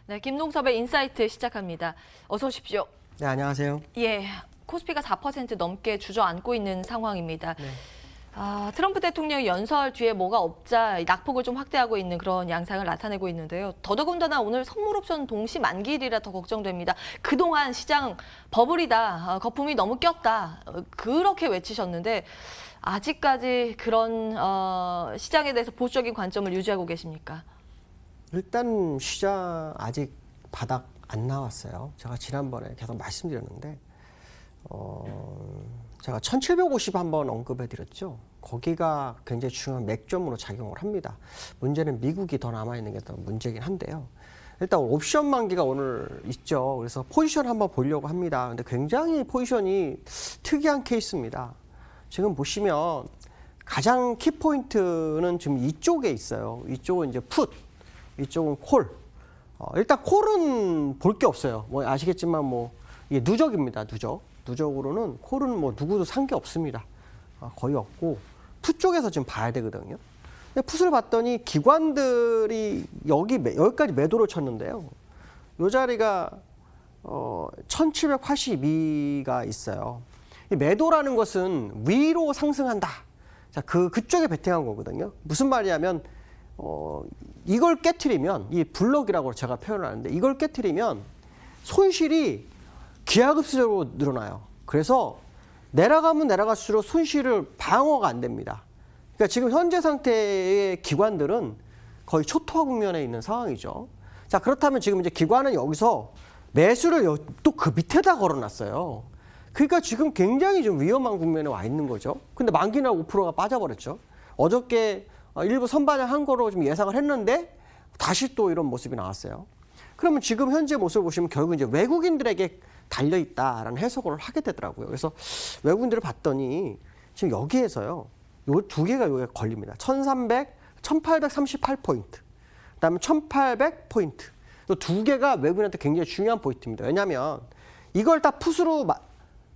네, 김동섭의 인사이트 시작합니다. 어서 오십시오. 네, 안녕하세요. 예, 코스피가 4% 넘게 주저앉고 있는 상황입니다. 네. 트럼프 대통령이 연설 뒤에 뭐가 없자 낙폭을 좀 확대하고 있는 그런 양상을 나타내고 있는데요. 더더군다나 오늘 선물옵션 동시 만기일이라 더 걱정됩니다. 그동안 시장 버블이다, 거품이 너무 꼈다, 그렇게 외치셨는데 아직까지 그런 시장에 대해서 보수적인 관점을 유지하고 계십니까? 일단 시장 아직 바닥 안 나왔어요. 제가 지난번에 계속 말씀드렸는데 제가 1750 한번 언급해드렸죠. 거기가 굉장히 중요한 맥점으로 작용을 합니다. 문제는 미국이 더 남아있는 게 더 문제긴 한데요. 일단 옵션 만기가 오늘 있죠. 그래서 포지션 한번 보려고 합니다. 근데 굉장히 포지션이 특이한 케이스입니다. 지금 보시면 가장 키포인트는 지금 이쪽에 있어요. 이쪽은 이제 풋, 이쪽은 콜. 일단 콜은 볼 게 없어요. 뭐 아시겠지만 뭐 이게 누적입니다. 누적으로는 콜은 뭐 누구도 산 게 없습니다. 거의 없고 풋 쪽에서 지금 봐야 되거든요. 근데 풋을 봤더니 기관들이 여기까지 매도를 쳤는데요. 이 자리가 1782가 있어요. 이 매도라는 것은 위로 상승한다. 자, 그쪽에 베팅한 거거든요. 무슨 말이냐면 이걸 깨트리면, 이 블럭이라고 제가 표현을 하는데, 이걸 깨트리면 손실이 기하급수적으로 늘어나요. 그래서 내려가면 내려갈수록 손실을 방어가 안 됩니다. 그러니까 지금 현재 상태의 기관들은 거의 초토화 국면에 있는 상황이죠. 자, 그렇다면 지금 이제 기관은 여기서 매수를 또 그 밑에다 걸어놨어요. 그러니까 지금 굉장히 좀 위험한 국면에 와 있는 거죠. 근데 만기나 5%가 빠져버렸죠. 어저께 일부 선반영한 거로 좀 예상을 했는데 다시 또 이런 모습이 나왔어요. 그러면 지금 현재 모습을 보시면 결국 이제 외국인들에게 달려있다라는 해석을 하게 되더라고요. 그래서 외국인들을 봤더니 지금 여기에서요, 요 두 개가 여기에 걸립니다. 1838포인트, 그다음에 1800포인트. 이 두 개가 외국인한테 굉장히 중요한 포인트입니다. 왜냐하면 이걸 다 풋으로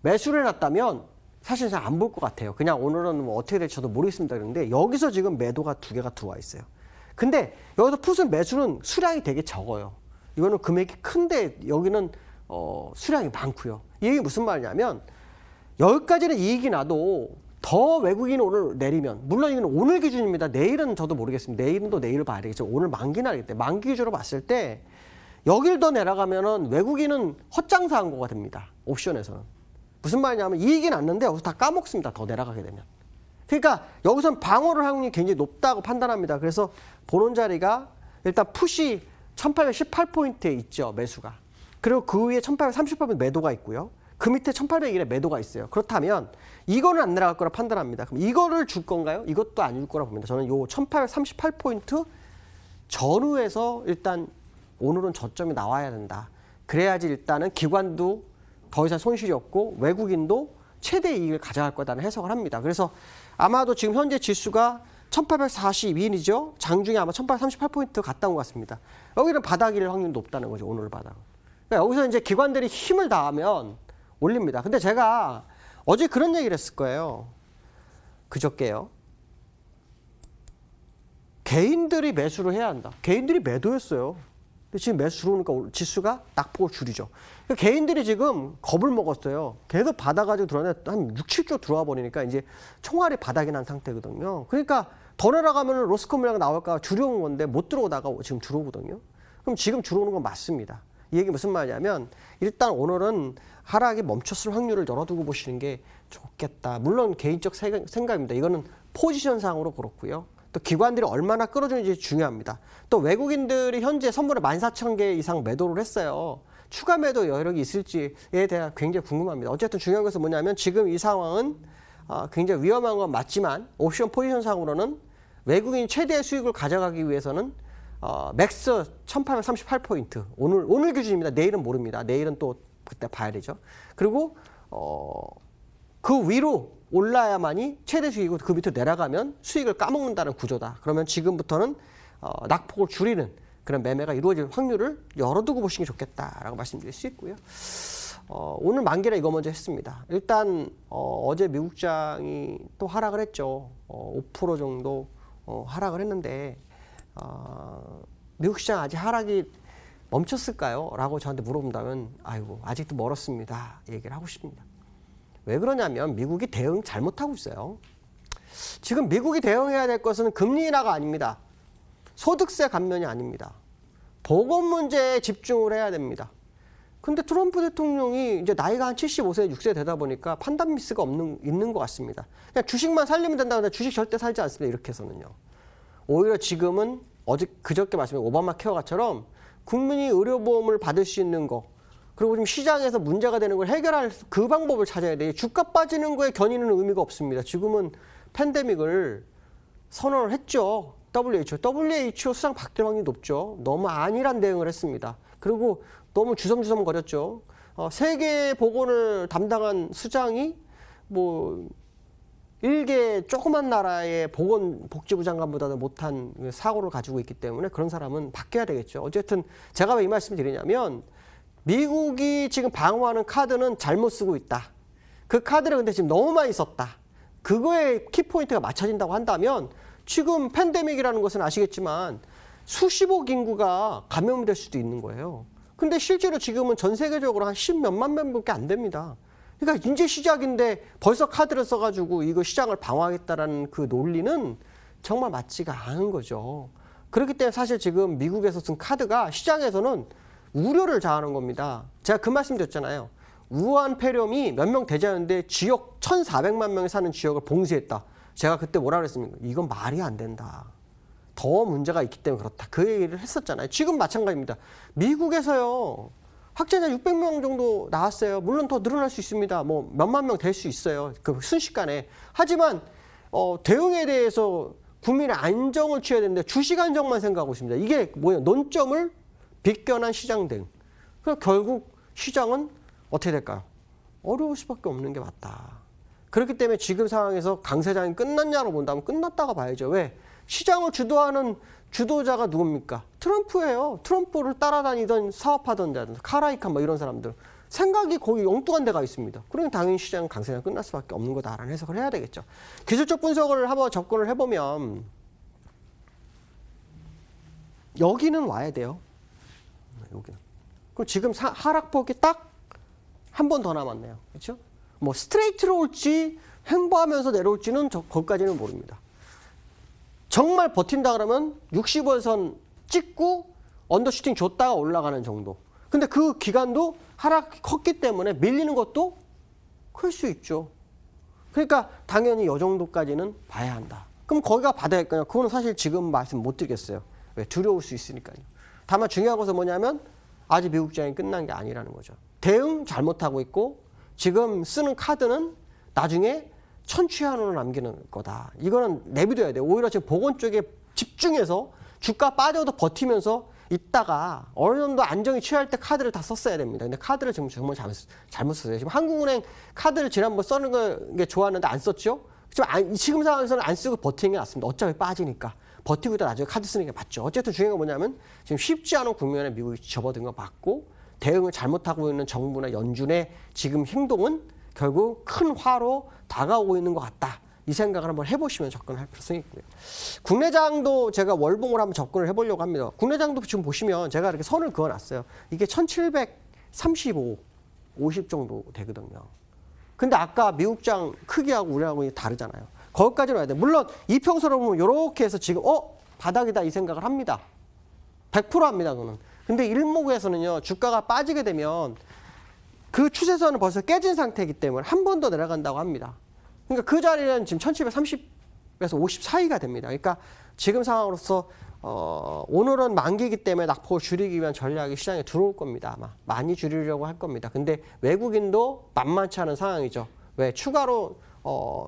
매수를 해놨다면 사실 잘 안 볼 것 같아요. 그냥 오늘은 뭐 어떻게 될지 저도 모르겠습니다. 그런데 여기서 지금 매도가 두 개가 들어와 있어요. 근데 여기서 풋은 매수는 수량이 되게 적어요. 이거는 금액이 큰데 여기는 수량이 많고요. 이 얘기 무슨 말이냐면 여기까지는 이익이 나도 더 외국인이 오늘 내리면, 물론 이건 오늘 기준입니다. 내일은 저도 모르겠습니다. 내일은 또 내일 봐야 되겠죠. 오늘 만기 날이기 때문에 만기 기준으로 봤을 때 여길 더 내려가면은 외국인은 헛장사한 거가 됩니다. 옵션에서는. 무슨 말이냐면 이익이 났는데 여기서 다 까먹습니다. 더 내려가게 되면. 그러니까 여기서는 방어를 할 확률이 굉장히 높다고 판단합니다. 그래서 보는 자리가 일단 풋이 1818포인트에 있죠. 매수가. 그리고 그 위에 1838포인트 매도가 있고요. 그 밑에 1801에 매도가 있어요. 그렇다면 이거는 안 내려갈 거라 판단합니다. 그럼 이거를 줄 건가요? 이것도 안 줄 거라 봅니다. 저는 요 1838포인트 전후에서 일단 오늘은 저점이 나와야 된다. 그래야지 일단은 기관도 더 이상 손실이 없고 외국인도 최대 이익을 가져갈 거다는 해석을 합니다. 그래서 아마도 지금 현재 지수가 1842이죠. 장중에 아마 1838포인트 갔다 온 것 같습니다. 여기는 바닥일 확률이 높다는 거죠. 오늘 바닥은. 그러니까 여기서 이제 기관들이 힘을 다하면 올립니다. 근데 제가 어제 그런 얘기를 했을 거예요. 그저께요. 개인들이 매수를 해야 한다. 개인들이 매도했어요. 근데 지금 매수 들어오니까 지수가 낙폭을 줄이죠. 그러니까 개인들이 지금 겁을 먹었어요. 계속 받아가지고 들어왔는데 한 6, 7조 들어와 버리니까 이제 총알이 바닥이 난 상태거든요. 그러니까 더 내려가면 로스코 물량 나올까 줄여온 건데 못 들어오다가 지금 들어오거든요. 그럼 지금 들어오는 건 맞습니다. 이 얘기 무슨 말이냐면 일단 오늘은 하락이 멈췄을 확률을 열어두고 보시는 게 좋겠다. 물론 개인적 생각입니다. 이거는 포지션상으로 그렇고요. 또 기관들이 얼마나 끌어주는지 중요합니다. 또 외국인들이 현재 선물을 14,000개 이상 매도를 했어요. 추가 매도 여력이 있을지에 대해 굉장히 궁금합니다. 어쨌든 중요한 것은 뭐냐면 지금 이 상황은 굉장히 위험한 건 맞지만 옵션 포지션상으로는 외국인이 최대의 수익을 가져가기 위해서는 맥스 1838포인트 오늘 기준입니다. 내일은 모릅니다. 내일은 또 그때 봐야 되죠. 그리고 그 위로 올라야만이 최대 수익이고 그 밑으로 내려가면 수익을 까먹는다는 구조다. 그러면 지금부터는 낙폭을 줄이는 그런 매매가 이루어질 확률을 열어두고 보시는 게 좋겠다라고 말씀드릴 수 있고요. 오늘 만기라 이거 먼저 했습니다. 일단 어제 미국장이 또 하락을 했죠. 5% 정도 하락을 했는데 미국 시장 아직 하락이 멈췄을까요? 라고 저한테 물어본다면 아이고 아직도 멀었습니다. 얘기를 하고 싶습니다. 왜 그러냐면 미국이 대응 잘못하고 있어요. 지금 미국이 대응해야 될 것은 금리 인하가 아닙니다. 소득세 감면이 아닙니다. 보건 문제에 집중을 해야 됩니다. 근데 트럼프 대통령이 이제 나이가 한 75세, 6세 되다 보니까 판단 미스가 있는 것 같습니다. 그냥 주식만 살리면 된다고 하는데 주식 절대 살지 않습니다. 이렇게 해서는요. 오히려 지금은 그저께 말씀드린 오바마 케어가처럼 국민이 의료보험을 받을 수 있는 거, 그리고 좀 시장에서 문제가 되는 걸 해결할 그 방법을 찾아야 돼요. 주가 빠지는 거에 견인은 의미가 없습니다. 지금은 팬데믹을 선언을 했죠. WHO 수상 바뀔 확률이 높죠. 너무 안일한 대응을 했습니다. 그리고 너무 주섬주섬 거렸죠. 세계 보건을 담당한 수장이 뭐 일개 조그만 나라의 보건복지부 장관보다도 못한 사고를 가지고 있기 때문에 그런 사람은 바뀌어야 되겠죠. 어쨌든 제가 왜 이 말씀을 드리냐면 미국이 지금 방어하는 카드는 잘못 쓰고 있다. 그 카드를 근데 지금 너무 많이 썼다. 그거에 키포인트가 맞춰진다고 한다면 지금 팬데믹이라는 것은 아시겠지만 수십억 인구가 감염될 수도 있는 거예요. 근데 실제로 지금은 전 세계적으로 한 10몇만 명밖에 안 됩니다. 그러니까 이제 시작인데 벌써 카드를 써가지고 이거 시장을 방어하겠다라는 그 논리는 정말 맞지가 않은 거죠. 그렇기 때문에 사실 지금 미국에서 쓴 카드가 시장에서는 우려를 자아하는 겁니다. 제가 그 말씀 드렸잖아요. 우한 폐렴이 몇 명 되지 않는데 지역 1,400만 명이 사는 지역을 봉쇄했다. 제가 그때 뭐라 그랬습니까? 이건 말이 안 된다. 더 문제가 있기 때문에 그렇다. 그 얘기를 했었잖아요. 지금 마찬가지입니다. 미국에서요. 확진자 600명 정도 나왔어요. 물론 더 늘어날 수 있습니다. 뭐 몇만 명 될 수 있어요. 그 순식간에. 하지만 대응에 대해서 국민의 안정을 취해야 되는데 주식 안정만 생각하고 있습니다. 이게 뭐예요? 논점을 비껴난 시장 대응. 그래서 결국 시장은 어떻게 될까요? 어려울 수밖에 없는 게 맞다. 그렇기 때문에 지금 상황에서 강세장이 끝났냐로 본다면 끝났다가 봐야죠. 왜? 시장을 주도하는 주도자가 누굽니까? 트럼프예요. 트럼프를 따라다니던 사업하던 자들, 카라이칸 뭐 이런 사람들. 생각이 거의 엉뚱한 데가 있습니다. 그러면 당연히 시장은 강세장 끝날 수밖에 없는 거다라는 해석을 해야 되겠죠. 기술적 분석을 한번 접근을 해보면 여기는 와야 돼요. 여기는. 그럼 지금 하락폭이 딱 한 번 더 남았네요. 그렇죠? 뭐 스트레이트로 올지 횡보하면서 내려올지는 거기까지는 모릅니다. 정말 버틴다 그러면 60월선 찍고 언더슈팅 줬다가 올라가는 정도. 근데 그 기간도 하락이 컸기 때문에 밀리는 것도 클 수 있죠. 그러니까 당연히 이 정도까지는 봐야 한다. 그럼 거기가 받아야 할까요? 그거는 사실 지금 말씀 못 드리겠어요. 왜? 두려울 수 있으니까요. 다만 중요한 것은 뭐냐면 아직 미국 시장이 끝난 게 아니라는 거죠. 대응 잘못하고 있고 지금 쓰는 카드는 나중에 천추한으로 남기는 거다. 이거는 내비둬야 돼요. 오히려 지금 보건 쪽에 집중해서 주가 빠져도 버티면서 있다가 어느 정도 안정이 취할 때 카드를 다 썼어야 됩니다. 근데 카드를 지금 정말 잘못 썼어요. 지금 한국은행 카드를 지난번 쓰는 게 좋았는데 안 썼죠? 지금 상황에서는 안 쓰고 버티는 게 낫습니다. 어차피 빠지니까. 버티고 있다 나중에 카드 쓰는 게 맞죠. 어쨌든 중요한 건 뭐냐면 지금 쉽지 않은 국면에 미국이 접어든 거 맞고 대응을 잘못하고 있는 정부나 연준의 지금 행동은 결국 큰 화로 다가오고 있는 것 같다. 이 생각을 한번 해보시면 접근할 필요성이 있고요. 국내장도 제가 월봉을 한번 접근을 해보려고 합니다. 국내장도 지금 보시면 제가 이렇게 선을 그어놨어요. 이게 1735, 50 정도 되거든요. 근데 아까 미국장 크기하고 우리하고 다르잖아요. 거기까지는 와야 돼요. 물론 이평선으로 보면 이렇게 해서 지금 바닥이다 이 생각을 합니다. 100% 합니다. 그거는. 근데 일목에서는요. 주가가 빠지게 되면 그 추세선은 벌써 깨진 상태이기 때문에 한 번 더 내려간다고 합니다. 그러니까 그 자리는 지금 1730에서 50 사이가 됩니다. 그러니까 지금 상황으로서 오늘은 만기이기 때문에 낙폭을 줄이기 위한 전략이 시장에 들어올 겁니다. 아마 많이 줄이려고 할 겁니다. 근데 외국인도 만만치 않은 상황이죠. 왜? 추가로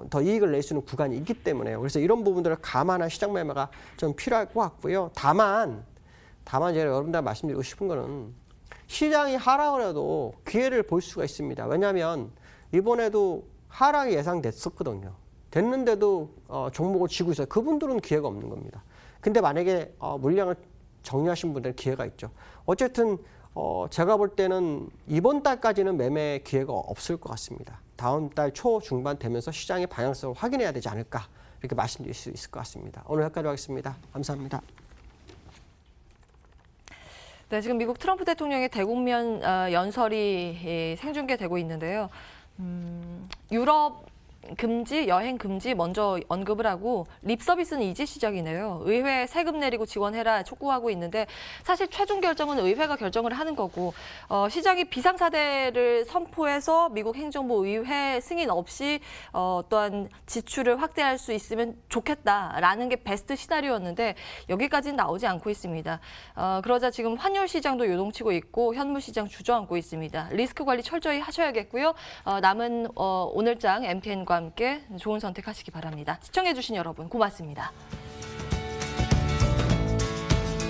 더 이익을 낼 수 있는 구간이 있기 때문에요. 그래서 이런 부분들을 감안한 시장 매매가 좀 필요할 것 같고요. 다만 제가 여러분들 말씀드리고 싶은 거는 시장이 하락을 해도 기회를 볼 수가 있습니다. 왜냐하면 이번에도 하락이 예상됐었거든요. 됐는데도 종목을 쥐고 있어요. 그분들은 기회가 없는 겁니다. 근데 만약에 물량을 정리하신 분들은 기회가 있죠. 어쨌든 제가 볼 때는 이번 달까지는 매매 기회가 없을 것 같습니다. 다음 달 초 중반 되면서 시장의 방향성을 확인해야 되지 않을까 이렇게 말씀드릴 수 있을 것 같습니다. 오늘 여기까지 하겠습니다. 감사합니다. 네, 지금 미국 트럼프 대통령의 대국면 연설이 생중계되고 있는데요. 유럽 금지, 여행 금지 먼저 언급을 하고 립 서비스는 이제 시작이네요. 의회 세금 내리고 지원해라 촉구하고 있는데 사실 최종 결정은 의회가 결정을 하는 거고 시장이 비상사태를 선포해서 미국 행정부 의회 승인 없이 어떠한 지출을 확대할 수 있으면 좋겠다라는 게 베스트 시나리오였는데 여기까지는 나오지 않고 있습니다. 그러자 지금 환율 시장도 요동치고 있고 현물 시장 주저앉고 있습니다. 리스크 관리 철저히 하셔야겠고요. 남은 오늘장 MTN과 함께 좋은 선택하시기 바랍니다. 시청해주신 여러분 고맙습니다.